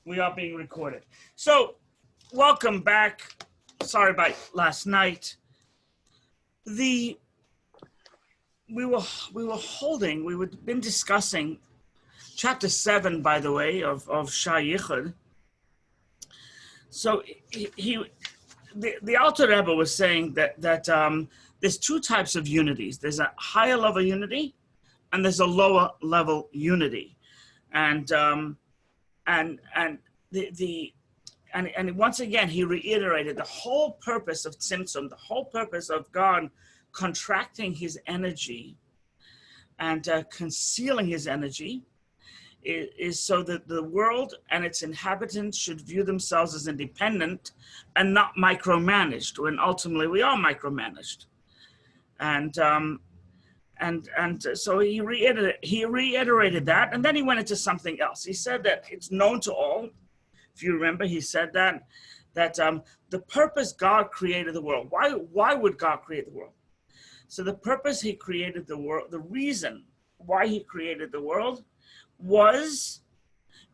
We are being recorded. So, welcome back. Sorry about last night. We've been discussing chapter 7, by the way, of Shai Yichud. So the Alter Rebbe was saying that there's two types of unities. There's a higher level unity, and there's a lower level unity, and once again he reiterated the whole purpose of Tzimtzum, the whole purpose of God contracting his energy and concealing his energy is so that the world and its inhabitants should view themselves as independent and not micromanaged, when ultimately we are micromanaged. And so he reiterated that, and then he went into something else. He said that it's known to all. If you remember, he said that the purpose God created the world. Why would God create the world? So the purpose he created the world, the reason why he created the world, was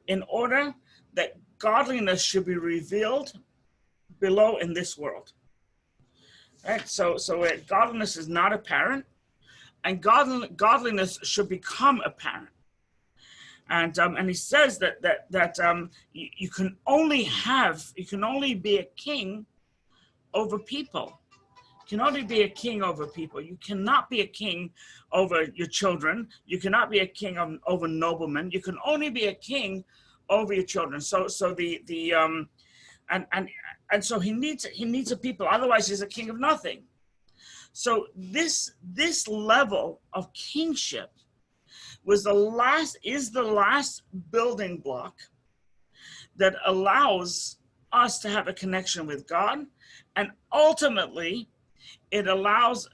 in order that godliness should be revealed below in this world. Right? So godliness is not apparent, and godliness should become apparent. And he says that you can only be a king over people. You can only be a king over people. You cannot be a king over your children. You cannot be a king over noblemen. You can only be a king over your children. So so he needs a people. Otherwise, he's a king of nothing. So this level of kingship is the last building block that allows us to have a connection with God, and ultimately it allows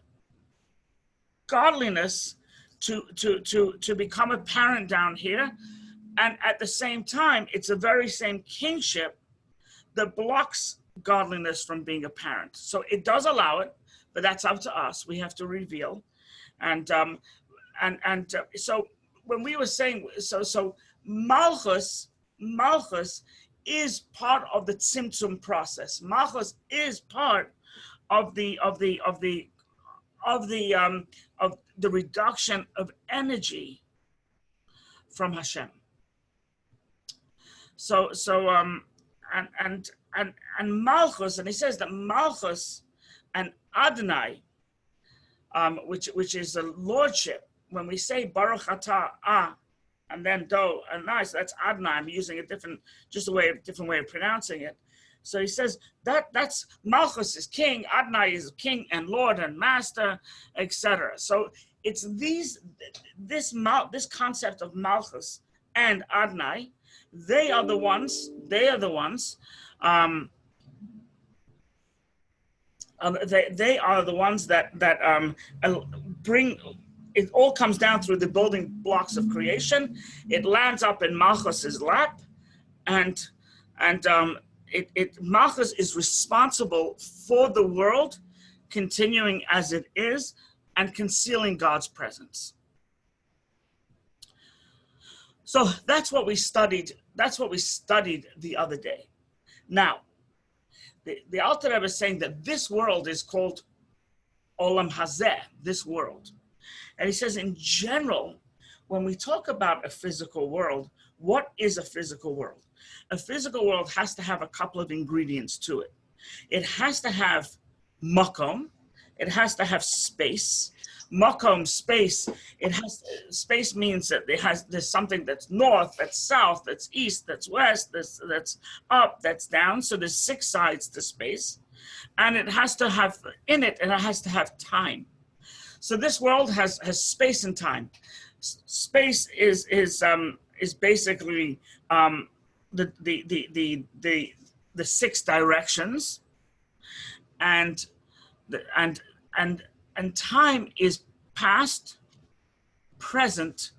godliness to become apparent down here. And at the same time, it's the very same kingship that blocks godliness from being apparent. So it does allow it, but that's up to us. We have to reveal. And so when we were saying, so Malchus is part of the Tzimtzum process. Malchus is part of the reduction of energy from Hashem. So Malchus, and he says that Malchus and Adonai, which is the lordship. When we say Baruch Atah and then Do and I, so that's Adonai. I'm using a different way of pronouncing it. So he says that's Malchus is king, Adonai is king and Lord and master, etc. So it's this concept of Malchus and Adonai. They are the ones that bring. It all comes down through the building blocks of creation. It lands up in Malchus's lap, and Malchus is responsible for the world continuing as it is and concealing God's presence. So that's what we studied. That's what we studied the other day. Now, the Alter Rebbe is saying that this world is called Olam Hazeh, this world. And he says, in general, when we talk about a physical world, what is a physical world? A physical world has to have a couple of ingredients to it. It has to have makom. It has to have space. Makom, space. Space means that there's something that's north, that's south, that's east, that's west, that's up, that's down. So there's 6 sides to space, and it has to have time. So this world has space and time. Space is basically the 6 directions, and time is past, present,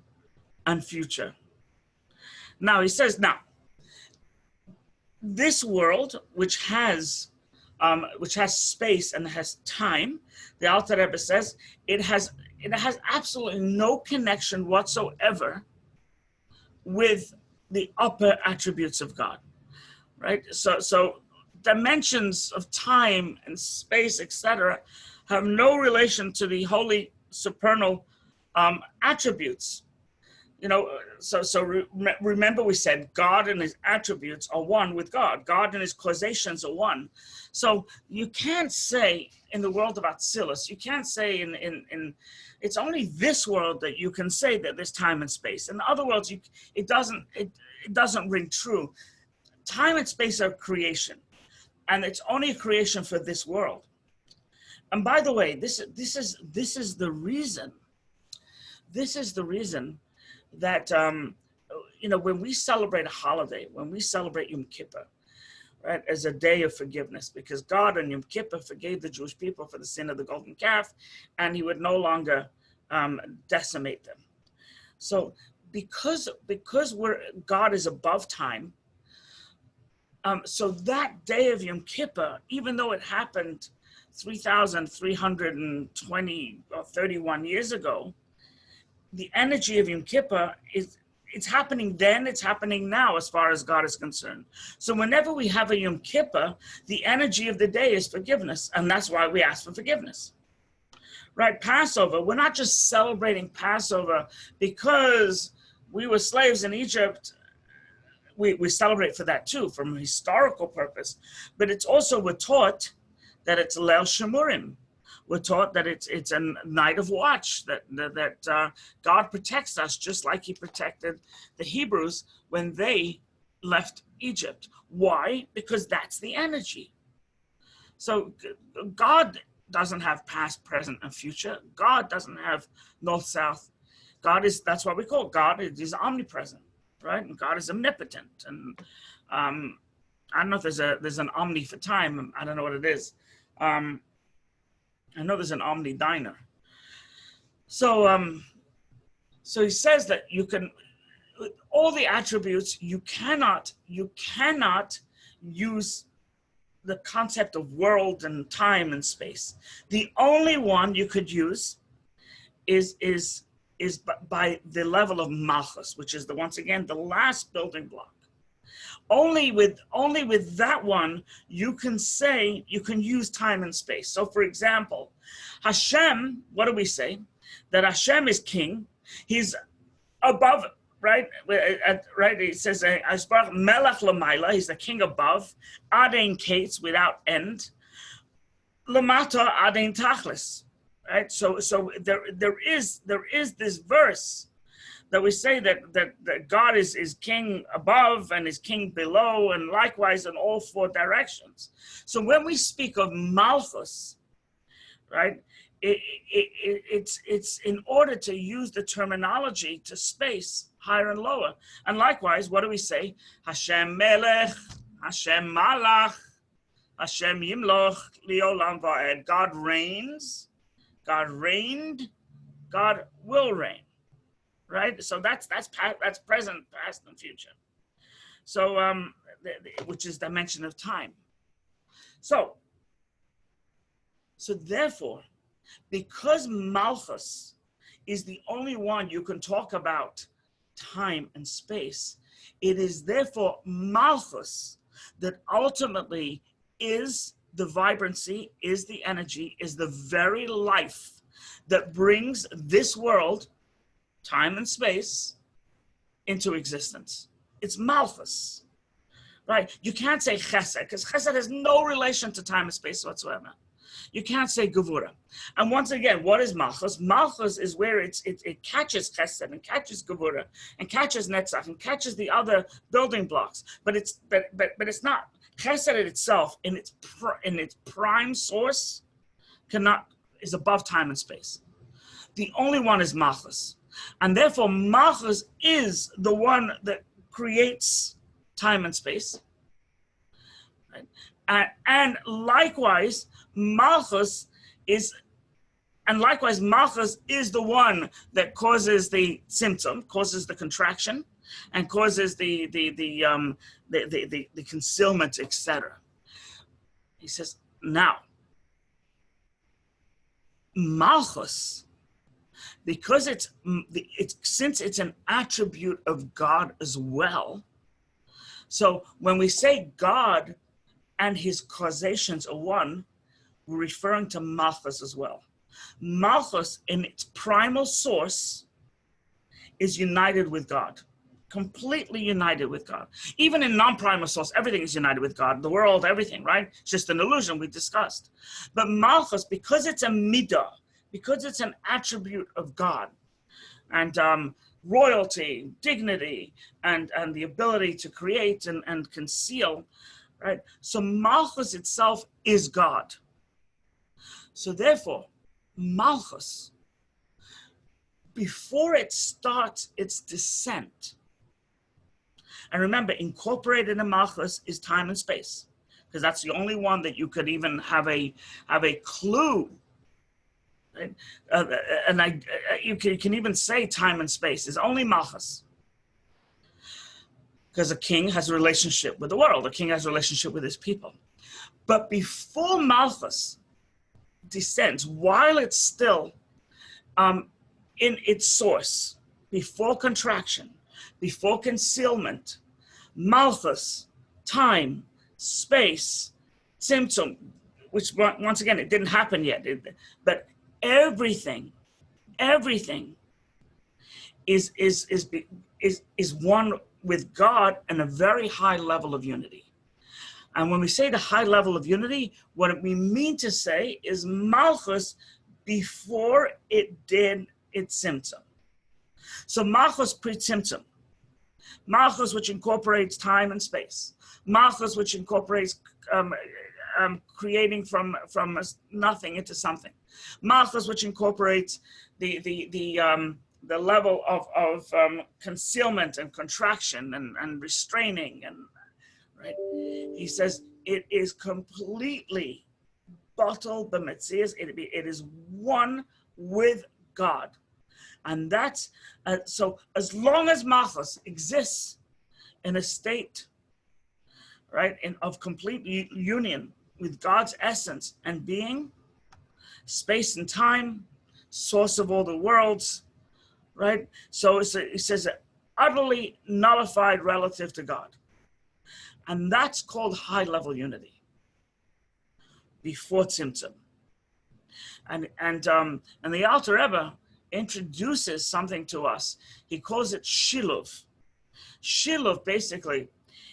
and future. Now he says, this world which has space and has time, the Alter Rebbe says it has absolutely no connection whatsoever with the upper attributes of God, right? So dimensions of time and space, etc., have no relation to the holy supernal attributes. You know, remember we said God and his attributes are one with God. God and his causations are one. So you can't say in the world of Atzilus, you can't say in it's only this world that you can say that there's time and space. In other words, it doesn't ring true. Time and space are creation, and it's only a creation for this world. And by the way, this is the reason. This is the reason that you know, when we celebrate a holiday, when we celebrate Yom Kippur, right, as a day of forgiveness, because God on Yom Kippur forgave the Jewish people for the sin of the golden calf, and he would no longer decimate them. So because God is above time, so that day of Yom Kippur, even though it happened 3,320 or 31 years ago, the energy of Yom Kippur it's happening then, it's happening now as far as God is concerned. So whenever we have a Yom Kippur, the energy of the day is forgiveness, and that's why we ask for forgiveness. Right? Passover, we're not just celebrating Passover because we were slaves in Egypt. We celebrate for that too, from a historical purpose, but it's also, we're taught that it's Leil Shemurim. We're taught that it's a night of watch, that God protects us just like he protected the Hebrews when they left Egypt. Why? Because that's the energy. So God doesn't have past, present, and future. God doesn't have north, south. That's what we call God. He's omnipresent, right? And God is omnipotent. And I don't know if there's an omni for time. I don't know what it is. I know there's an Omni Diner. So he says that you can, all the attributes, you cannot use the concept of world and time and space. The only one you could use is by the level of Malchus, which is once again the last building block. Only with that one, you can use time and space. So for example, Hashem, what do we say? That Hashem is king. He's above, right? Right, it says, Melech Lamaila, he's the king above, Adein Kates, without end, Lamata Adein Tachlis, right? So there is this verse that we say that God is king above and is king below, and likewise in all four directions. So when we speak of Malchus, right, it's in order to use the terminology to space higher and lower. And likewise, what do we say? Hashem Melech, Hashem Malach, Hashem Yimloch, Liolam Va'ed. God reigns, God reigned, God will reign. Right, so that's present, past, and future. So, which is dimension of time. So therefore, because Malchus is the only one you can talk about time and space, it is therefore Malchus that ultimately is the vibrancy, is the energy, is the very life that brings this world, time and space, into existence. It's Malchus, right? You can't say Chesed, because Chesed has no relation to time and space whatsoever. You can't say Gevura. And once again, what is Malchus? Malchus is where it catches Chesed and catches Gevura and catches Netzach and catches the other building blocks. But it's not. Chesed itself, in its prime source, is above time and space. The only one is Malchus. And therefore, Malchus is the one that creates time and space. Right? And likewise, Malchus is the one that causes the symptom, causes the contraction, and causes the concealment, etc. He says, now, Malchus because since it's an attribute of God as well. So when we say God and his causations are one, we're referring to Malchus as well. Malchus, in its primal source, is united with God, completely united with God. Even in non-primal source, everything is united with God. The world, everything, right? It's just an illusion we discussed. But Malchus, because it's a midah, because it's an attribute of God, and royalty, dignity, and the ability to create and conceal, right? So Malchus itself is God. So therefore, Malchus, before it starts its descent, and remember, incorporated in Malchus is time and space, because that's the only one that you could even have a clue. Right? You can even say time and space is only Malchus, because a king has a relationship with the world. A king has a relationship with his people. But before Malchus descends, while it's still in its source, before contraction, before concealment, Malchus, time, space, symptom, which once again, it didn't happen yet, but everything is one with God and a very high level of unity. And when we say the high level of unity, what we mean to say is Malchus before it did its symptom. So Malchus pre-symptom. Malchus, which incorporates time and space. Malchus, which incorporates creating from nothing into something. Malchus, which incorporates the level of concealment and contraction and restraining, and right. He says it is completely bottled b'metzias. It is one with God. And that's, so as long as Malchus exists in a state, right, of complete union with God's essence and being, space and time, source of all the worlds, right? So it says utterly nullified relative to God. And that's called high-level unity before Tzimtzum. And the Alter Rebbe introduces something to us. He calls it Shiluv. Shiluv, basically,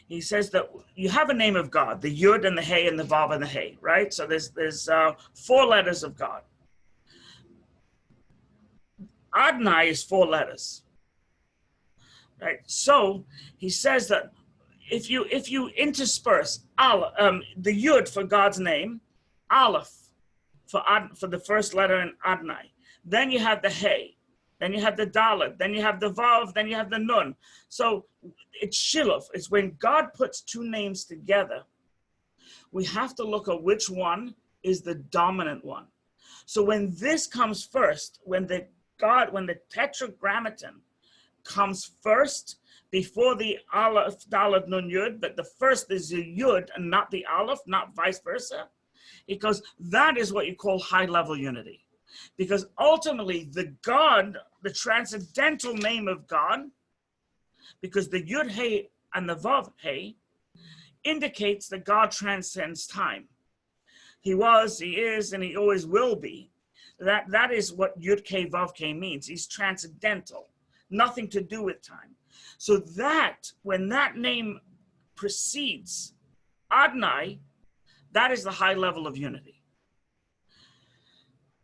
he says that you have a name of God, the Yud and the Hey and the Vav and the Hey, right? So there's 4 letters of God. Adonai is 4 letters, right? So he says that if you intersperse the Yud for God's name, Aleph for the first letter in Adonai, then you have the Hey, then you have the Dalet, then you have the Vav, then you have the Nun. So it's Shiluv. It's when God puts 2 names together, we have to look at which one is the dominant one. So when this comes first, when the Tetragrammaton comes first before the Aleph, Dalet, Nun, Yud, but the first is the Yud and not the Aleph, not vice versa, because that is what you call high-level unity. Because ultimately, the God, the transcendental name of God, because the Yud Hey and the Vav Hey indicates that God transcends time. He was, he is, and he always will be. That is what Yud Kei Vav Kei means. He's transcendental, nothing to do with time. So that, when that name precedes Adonai, that is the high level of unity.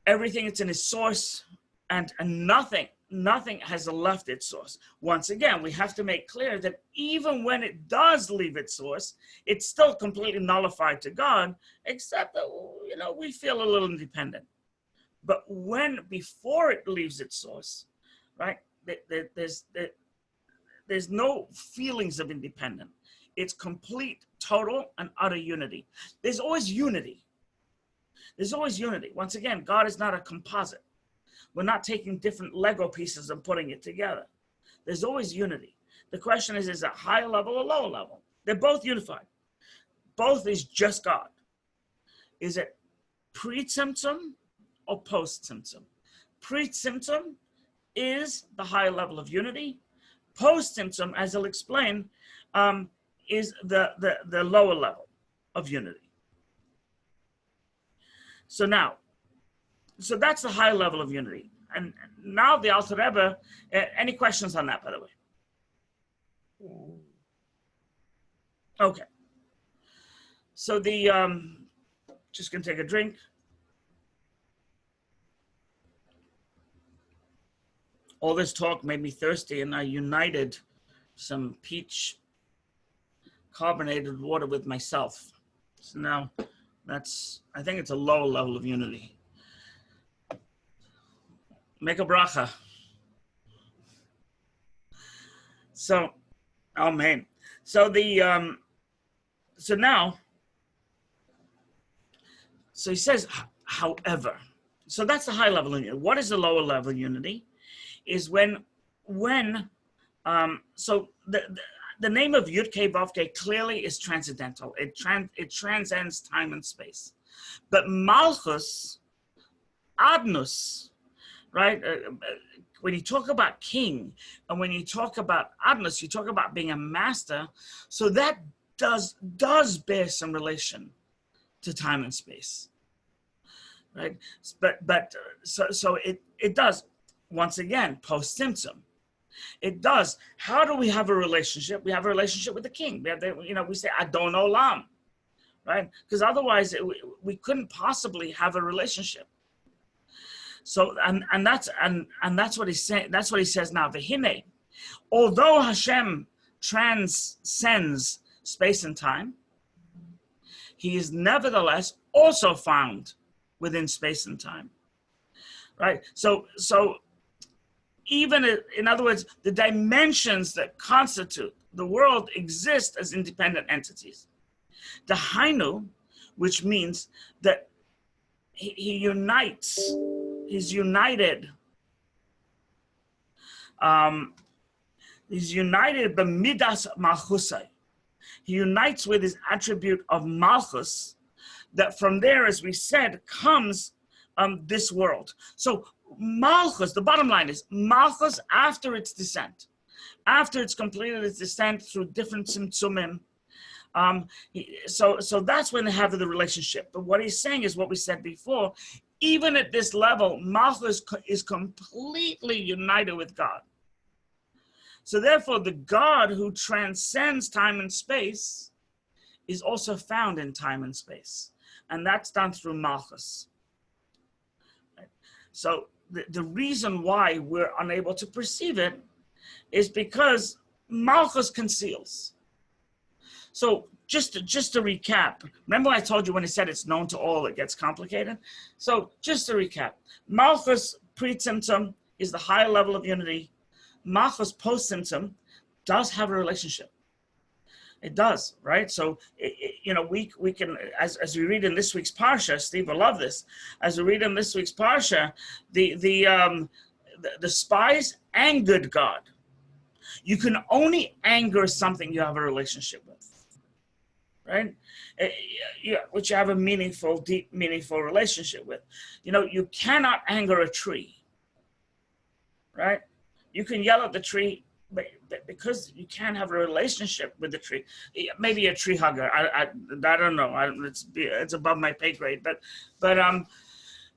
Everything is in its source, and nothing has left its source. Once again, we have to make clear that even when it does leave its source, it's still completely nullified to God, except that, we feel a little independent. But before it leaves its source, right, there's no feelings of independence. It's complete, total, and utter unity. There's always unity. There's always unity. Once again, God is not a composite. We're not taking different Lego pieces and putting it together. There's always unity. The question is it higher level or lower level? They're both unified. Both is just God. Is it pre-Tzimtzum or post-Tzimtzum? Pre-Tzimtzum is the high level of unity. Post-Tzimtzum, as I'll explain, is the lower level of unity. So that's the high level of unity. And now the Alter Rebbe, any questions on that, by the way? Okay. So just gonna take a drink. All this talk made me thirsty, and I united some peach carbonated water with myself. So now I think it's a low level of unity. Make a bracha. So, amen. So so he says, however, so that's the high level of unity. What is the lower level of unity? Is when so the name of Yud Kei Vav Kei clearly is transcendental. It transcends time and space. But Malchus, Adnus, right? When you talk about king and when you talk about Adnus, you talk about being a master. So that does bear some relation to time and space, right? But so it does. Once again, post-Tzimtzum, it does. How do we have a relationship? We have a relationship with the king. We have we say Adon Olam, right? Because otherwise we couldn't possibly have a relationship. So and that's what he's saying. That's what he says now. V'hinei, although Hashem transcends space and time, he is nevertheless also found within space and time, right? So even in other words, the dimensions that constitute the world exist as independent entities. The Hainu, which means that he unites, he's united. He's united b'midas malchusai. He unites with his attribute of malchus, that from there, as we said, comes this world. So Malchus, the bottom line is Malchus, after its descent, after it's completed its descent through different Tzimtzumim, so that's when they have the relationship. But what he's saying is what we said before. Even at this level, Malchus is completely united with God. So therefore, the God who transcends time and space is also found in time and space. And that's done through Malchus. Right? So the reason why we're unable to perceive it is because Malchus conceals. So just to recap, remember I told you when he said it's known to all, it gets complicated? So just to recap, Malchus pre-Tzimtzum is the higher level of unity. Malchus post-Tzimtzum does have a relationship. It does, right? So, we can, as we read in this week's Parsha, Steve will love this, as we read in this week's Parsha, the spies angered God. You can only anger something you have a relationship with, right? Which you have a meaningful, deep, meaningful relationship with. You cannot anger a tree, right? You can yell at the tree, but because you can't have a relationship with the tree, maybe a tree hugger. I don't know. It's above my pay grade. But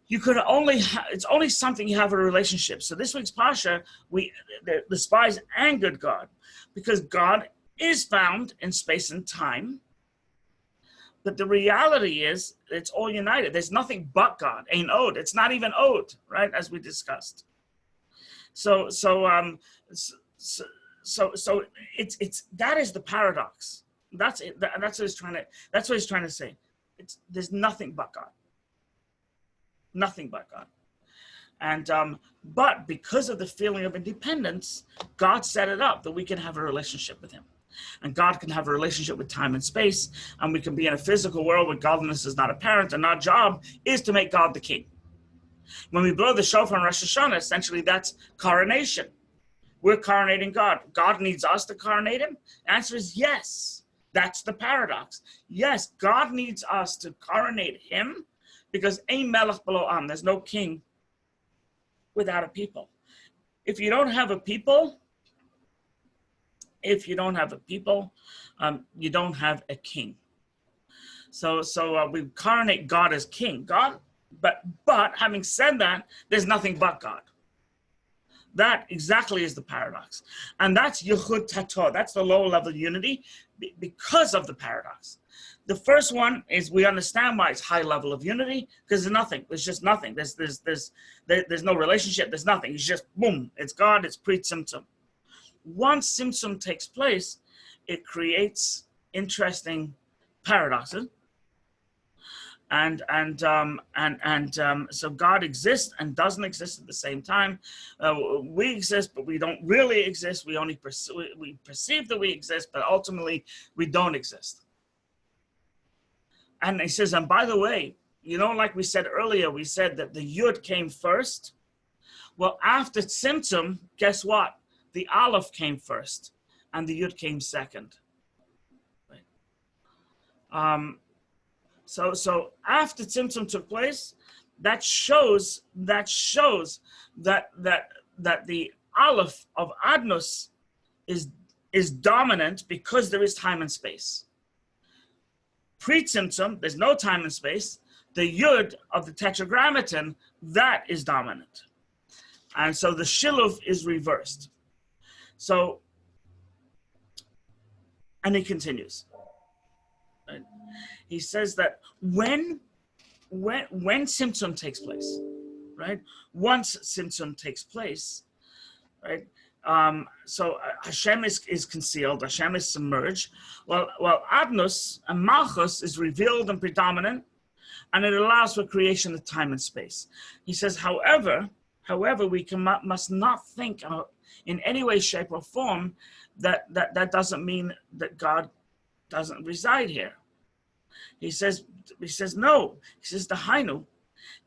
you could only. It's only something you have a relationship. So this week's Pasha, the spies angered God because God is found in space and time. But the reality is, it's all united. There's nothing but God. Ain't Od. It's not even Od, right? As we discussed. So it's that is the paradox. That's it. That's what he's trying to. That's what he's trying to say. There's nothing but God. Nothing but God. And but because of the feeling of independence, God set it up that we can have a relationship with Him, and God can have a relationship with time and space, and we can be in a physical world where godliness is not apparent, and our job is to make God the king. When we blow the shofar on Rosh Hashanah, essentially that's coronation. We're coronating God. God needs us to coronate Him? The answer is yes. That's the paradox. Yes, God needs us to coronate Him because ein melech b'lo am. There's no king without a people. if you don't have a people, you don't have a king. So we incarnate God as king. But having said that, there's nothing but God. That exactly is the paradox. And that's Yichud Tato. That's the lower level unity because of the paradox. The first one is we understand why it's high level of unity, because there's nothing. There's just nothing. There's no relationship. There's nothing. It's just boom. It's God. It's pre-Tzimtzum. Once Tzimtzum takes place, it creates interesting paradoxes. So God exists and doesn't exist at the same time. We exist, but we don't really exist. We only perceive that we exist, but ultimately we don't exist. And he says, and by the way, like we said earlier, we said that the Yud came first. Well, after Tzimtzum, guess what? The Aleph came first, and the Yud came second. Right? So after Tzimtzum took place, that shows that the Aleph of Adnus is dominant because there is time and space. Pre-Tzimtzum, there's no time and space. The Yud of the Tetragrammaton, that is dominant. And so the Shiluv is reversed. So, and he continues. Right? He says that when Tzimtzum takes place, right? Once Tzimtzum takes place, right? So Hashem is concealed, Hashem is submerged. Well, Adnus and Malchus is revealed and predominant, and it allows for creation of time and space. He says, however, we must not think in any way, shape, or form that doesn't mean that God doesn't reside here. He says no. He says the Hainu,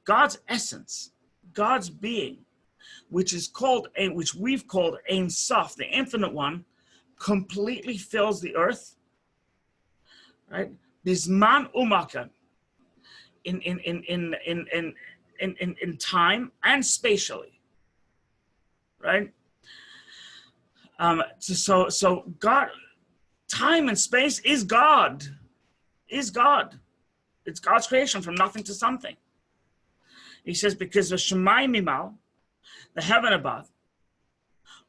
God's essence, God's being, which we've called Ein Sof, the infinite one, completely fills the earth. Right? Bisman umaka, in time and spatially. Right? So God, time and space is God. Is God. It's God's creation from nothing to something. He says, because the Shemai Mimal, the heaven above,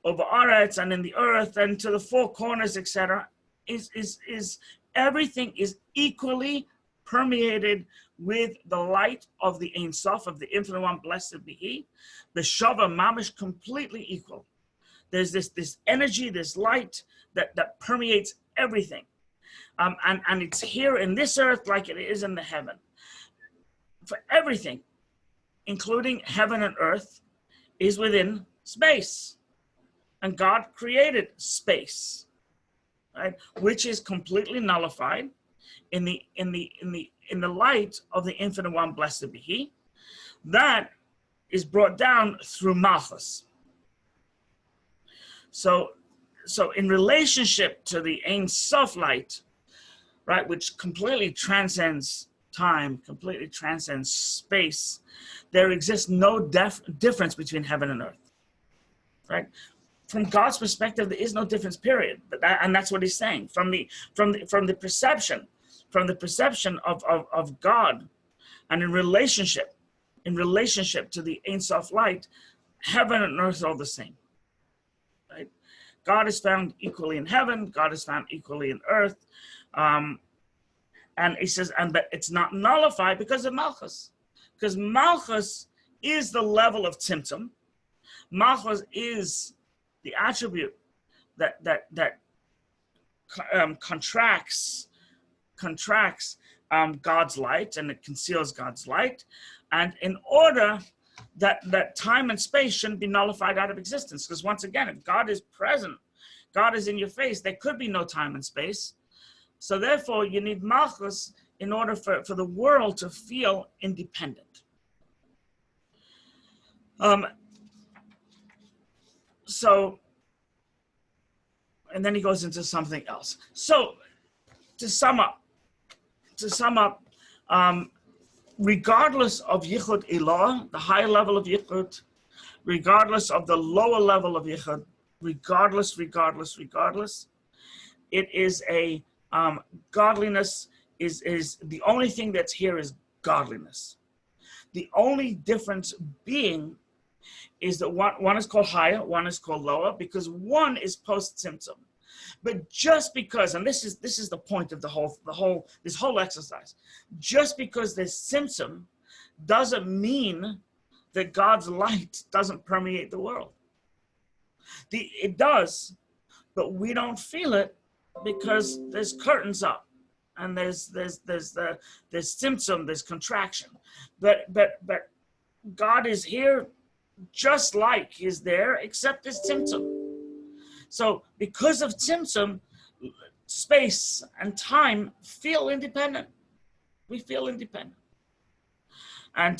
over Aretz and in the earth and to the four corners, etc., is everything is equally permeated with the light of the Ein Sof, of the Infinite One, blessed be He. The Shava Mamish, completely equal. There's this energy, this light that permeates everything. And it's here in this earth like it is in the heaven. For everything, including heaven and earth, is within space. And God created space, right? Which is completely nullified in the light of the Infinite One, blessed be He. That is brought down through Malchus. So in relationship to the Ein Sof light, right, which completely transcends time, completely transcends space, there exists no difference between heaven and earth, right? From God's perspective, there is no difference, period. And that's what he's saying. From the perception of God, and in relationship to the Ein Sof light, heaven and earth are all the same, right? God is found equally in heaven. God is found equally in earth. And he says, but it's not nullified because of Malchus. Because Malchus is the level of Tzimtzum. Malchus is the attribute that contracts God's light, and it conceals God's light. And in order that time and space shouldn't be nullified out of existence. Because once again, if God is present, God is in your face, there could be no time and space. So therefore, you need Malchus in order for the world to feel independent. And then he goes into something else. So to sum up, regardless of Yichud Ilah, the high level of Yichud, regardless of the lower level of yichud, regardless, it is a godliness is the only thing that's here is godliness. The only difference being is that one is called higher, one is called lower, because one is post-symptom. But just because, and this is the point of this whole exercise, just because there's symptom doesn't mean that God's light doesn't permeate the world. It does, but we don't feel it because there's curtains up, and there's symptom, there's contraction. But God is here just like He's there, except there's symptom. So because of symptom, space and time feel independent. We feel independent. And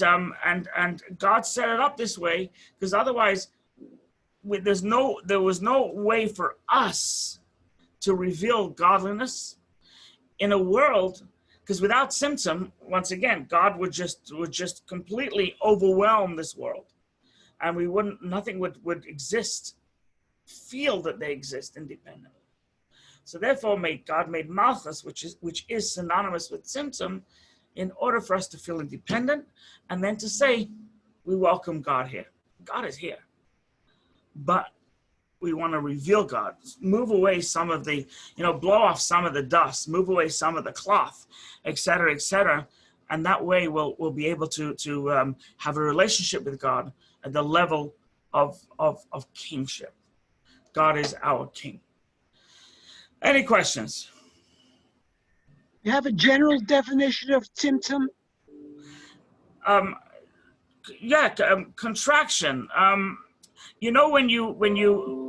God set it up this way because otherwise there was no way for us to reveal godliness in a world, because without symptom, once again, God would just completely overwhelm this world, and nothing would exist, feel that they exist independently. So therefore, God made Malchus, which is synonymous with symptom, in order for us to feel independent, and then to say, we welcome God here. God is here. But we want to reveal God, move away some of the, blow off some of the dust, move away some of the cloth, et cetera, and that way we'll be able to have a relationship with God at the level of kingship. God is our King. Any questions? You have a general definition of symptom? Contraction.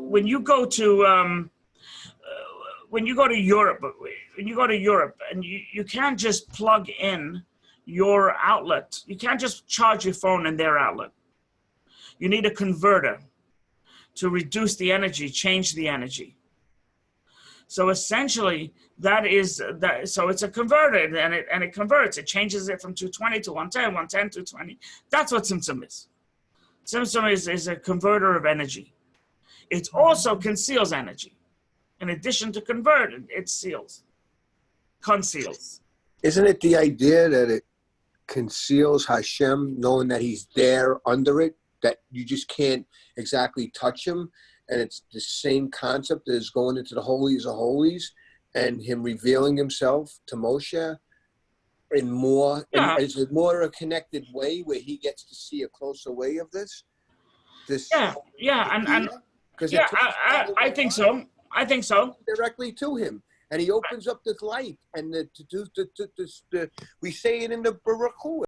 When you go to Europe, and you can't just plug in your outlet. You can't just charge your phone in their outlet. You need a converter to reduce the energy, change the energy. So essentially, so it's a converter, and it converts. It changes it from 220 to 110, 110 to 220. That's what symptom is. Symptom is a converter of energy. It also conceals energy. In addition to convert, it conceals. Isn't it the idea that it conceals Hashem, knowing that He's there under it, that you just can't exactly touch Him? And it's the same concept as going into the holies of holies and Him revealing Himself to Moshe in more, is it more a connected way where he gets to see a closer way of this? I think so. I think so. Directly to Him, and He opens up this light, and we say it in the Baruch Hu.